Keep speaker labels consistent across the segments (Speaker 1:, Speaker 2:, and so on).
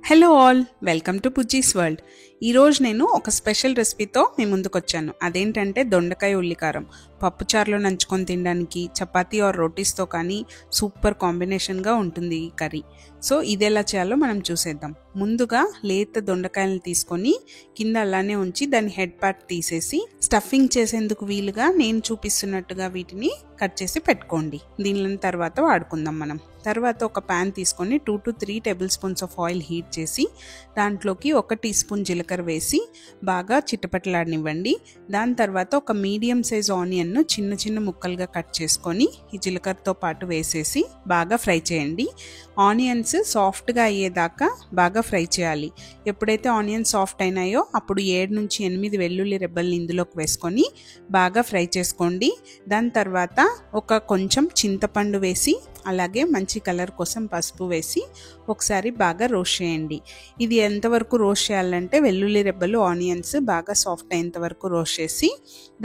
Speaker 1: Hello all, welcome to Pujji's world. ఈరోజు నేను ఒక స్పెషల్ రెసిపీతో మీ ముందుకు వచ్చాను. అదేంటంటే దొండకాయ ఉల్లికారం. పప్పుచారులో నంచుకొని తినడానికి చపాతీ ఆర్ రోటీస్తో కానీ సూపర్ కాంబినేషన్గా ఉంటుంది ఈ కర్రీ. సో ఇది ఎలా చేయాలో మనం చూసేద్దాం. ముందుగా లేత దొండకాయలను తీసుకొని కింద అలానే ఉంచి దాని హెడ్ పార్ట్ తీసేసి స్టఫింగ్ చేసేందుకు వీలుగా నేను చూపిస్తున్నట్టుగా వీటిని కట్ చేసి పెట్టుకోండి. దీని తర్వాత వాడుకుందాం మనం. తర్వాత ఒక ప్యాన్ తీసుకొని 2 to 3 table spoons of oil heat చేసి దాంట్లోకి 1 టీ స్పూన్ జీలకర్ర వేసి బాగా చిటపటలాడనివ్వండి. దాని తర్వాత ఒక మీడియం సైజ్ ఆనియన్ను చిన్న చిన్న ముక్కలుగా కట్ చేసుకొని ఈ జీలకర్రతో పాటు వేసేసి బాగా ఫ్రై చేయండి. ఆనియన్స్ సాఫ్ట్గా అయ్యేదాకా బాగా ఫ్రై చేయాలి. ఎప్పుడైతే ఆనియన్స్ సాఫ్ట్ అయినాయో అప్పుడు 7 నుంచి 8 వెల్లుల్లి రెబ్బల్ని ఇందులోకి వేసుకొని బాగా ఫ్రై చేసుకోండి. దాని తర్వాత ఒక కొంచెం చింతపండు వేసి అలాగే మంచి కలర్ కోసం పసుపు వేసి ఒకసారి బాగా రోస్ట్ చేయండి. ఇది ఎంతవరకు రోస్ట్ చేయాలంటే వెల్లుల్లి రెబ్బలు ఆనియన్స్ బాగా సాఫ్ట్ అయ్యేంత వరకు రోస్ట్ చేసి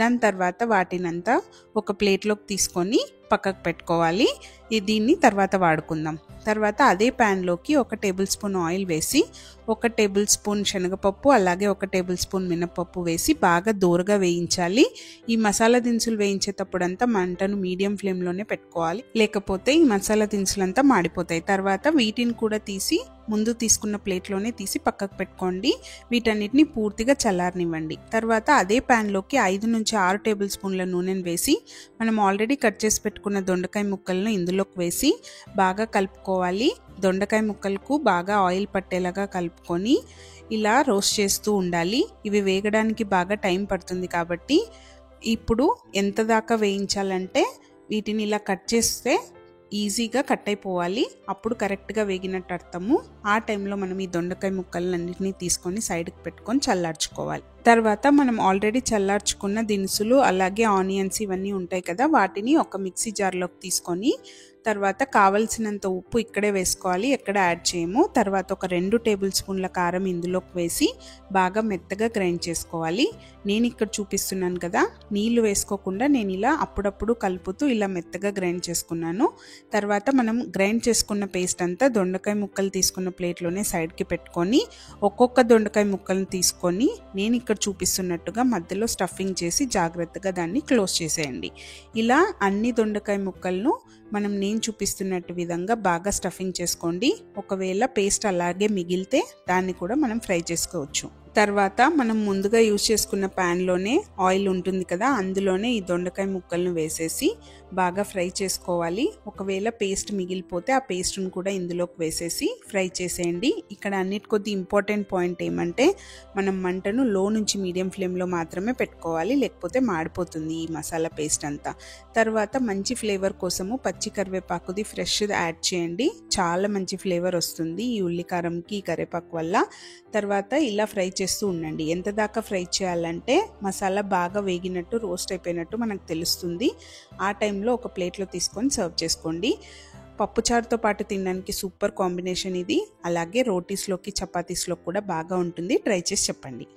Speaker 1: దాని తర్వాత వాటినంతా ఒక ప్లేట్లోకి తీసుకొని పక్కకు పెట్టుకోవాలి. దీన్ని తర్వాత వాడుకుందాం. తర్వాత అదే ప్యాన్లోకి 1 టేబుల్ స్పూన్ ఆయిల్ వేసి 1 టేబుల్ స్పూన్ శనగపప్పు అలాగే 1 టేబుల్ స్పూన్ మినపప్పు వేసి బాగా దోరగా వేయించాలి. ఈ మసాలా దినుసులు వేయించేటప్పుడంతా మంటను మీడియం ఫ్లేమ్లోనే పెట్టుకోవాలి, లేకపోతే ఈ మసాలా దినుసులంతా మాడిపోతాయి. తర్వాత వీటిని కూడా తీసి ముందు తీసుకున్న ప్లేట్లోనే తీసి పక్కకు పెట్టుకోండి. వీటన్నిటిని పూర్తిగా చల్లారనివ్వండి. తర్వాత అదే ప్యాన్లోకి 5 నుంచి 6 టేబుల్ స్పూన్ల నూనెను వేసి మనం ఆల్రెడీ కట్ చేసి పెట్టుకున్న దొండకాయ ముక్కలను ఇందులోకి వేసి బాగా కలుపుకోవాలి. దొండకాయ ముక్కలకు బాగా ఆయిల్ పట్టేలాగా కలుపుకొని ఇలా రోస్ట్ చేస్తూ ఉండాలి. ఇవి వేగడానికి బాగా టైం పడుతుంది కాబట్టి ఇప్పుడు ఎంత దాకా వేయించాలంటే వీటిని ఇలా కట్ చేస్తే ఈజీగా కట్ అయిపోవాలి. అప్పుడు కరెక్ట్గా వేగినట్టు అర్థము. ఆ టైంలో మనం ఈ దొండకాయ ముక్కలన్నింటినీ తీసుకొని సైడ్కి పెట్టుకొని చల్లార్చుకోవాలి. తర్వాత మనం ఆల్రెడీ చల్లార్చుకున్న దినుసులు అలాగే ఆనియన్స్ ఇవన్నీ ఉంటాయి కదా, వాటిని ఒక మిక్సీ జార్లోకి తీసుకొని తర్వాత కావలసినంత ఉప్పు ఇక్కడే వేసుకోవాలి, ఎక్కడ యాడ్ చేయము. తర్వాత ఒక 2 టేబుల్ స్పూన్ల కారం ఇందులోకి వేసి బాగా మెత్తగా గ్రైండ్ చేసుకోవాలి. నేను ఇక్కడ చూపిస్తున్నాను కదా, నీళ్లు వేసుకోకుండా నేను ఇలా అప్పుడప్పుడు కలుపుతూ ఇలా మెత్తగా గ్రైండ్ చేసుకున్నాను. తర్వాత మనం గ్రైండ్ చేసుకున్న పేస్ట్ అంతా దొండకాయ ముక్కలు తీసుకున్న ప్లేట్లోనే సైడ్కి పెట్టుకొని ఒక్కొక్క దొండకాయ ముక్కలను తీసుకొని నేను ఇక్కడ చూపిస్తున్నట్టుగా మధ్యలో స్టఫింగ్ చేసి జాగ్రత్తగా దాన్ని క్లోజ్ చేసేయండి. ఇలా అన్ని దొండకాయ ముక్కలను మనం నేను చూపిస్తున్నట్టు విధంగా బాగా స్టఫింగ్ చేసుకోండి. ఒకవేళ పేస్ట్ అలాగే మిగిలితే దాన్ని కూడా మనం ఫ్రై చేసుకోవచ్చు. తర్వాత మనం ముందుగా యూజ్ చేసుకున్న ప్యాన్లోనే ఆయిల్ ఉంటుంది కదా, అందులోనే ఈ దొండకాయ ముక్కలను వేసేసి బాగా ఫ్రై చేసుకోవాలి. ఒకవేళ పేస్ట్ మిగిలిపోతే ఆ పేస్ట్ను కూడా ఇందులోకి వేసేసి ఫ్రై చేసేయండి. ఇక్కడ అన్నిటి కొద్ది ఇంపార్టెంట్ పాయింట్ ఏమంటే మనం మంటను లో నుంచి మీడియం ఫ్లేమ్లో మాత్రమే పెట్టుకోవాలి, లేకపోతే మాడిపోతుంది ఈ మసాలా పేస్ట్ అంతా. తర్వాత మంచి ఫ్లేవర్ కోసము పచ్చి కరివేపాకుది ఫ్రెష్ యాడ్ చేయండి. చాలా మంచి ఫ్లేవర్ వస్తుంది ఈ ఉల్లికారంకి ఈ కరివేపాకు వల్ల. తర్వాత ఇలా ఫ్రై చేస్తూ ఉండండి. ఎంత దాకా ఫ్రై చేయాలంటే మసాలా బాగా వేగినట్టు రోస్ట్ అయిపోయినట్టు మనకు తెలుస్తుంది. ఆ టైంలో ఒక ప్లేట్లో తీసుకొని సర్వ్ చేసుకోండి. పప్పుచారుతో పాటు తినడానికి సూపర్ కాంబినేషన్ ఇది. అలాగే రోటీస్లోకి చపాతీస్లోకి కూడా బాగా ఉంటుంది. ట్రై చేసి చెప్పండి.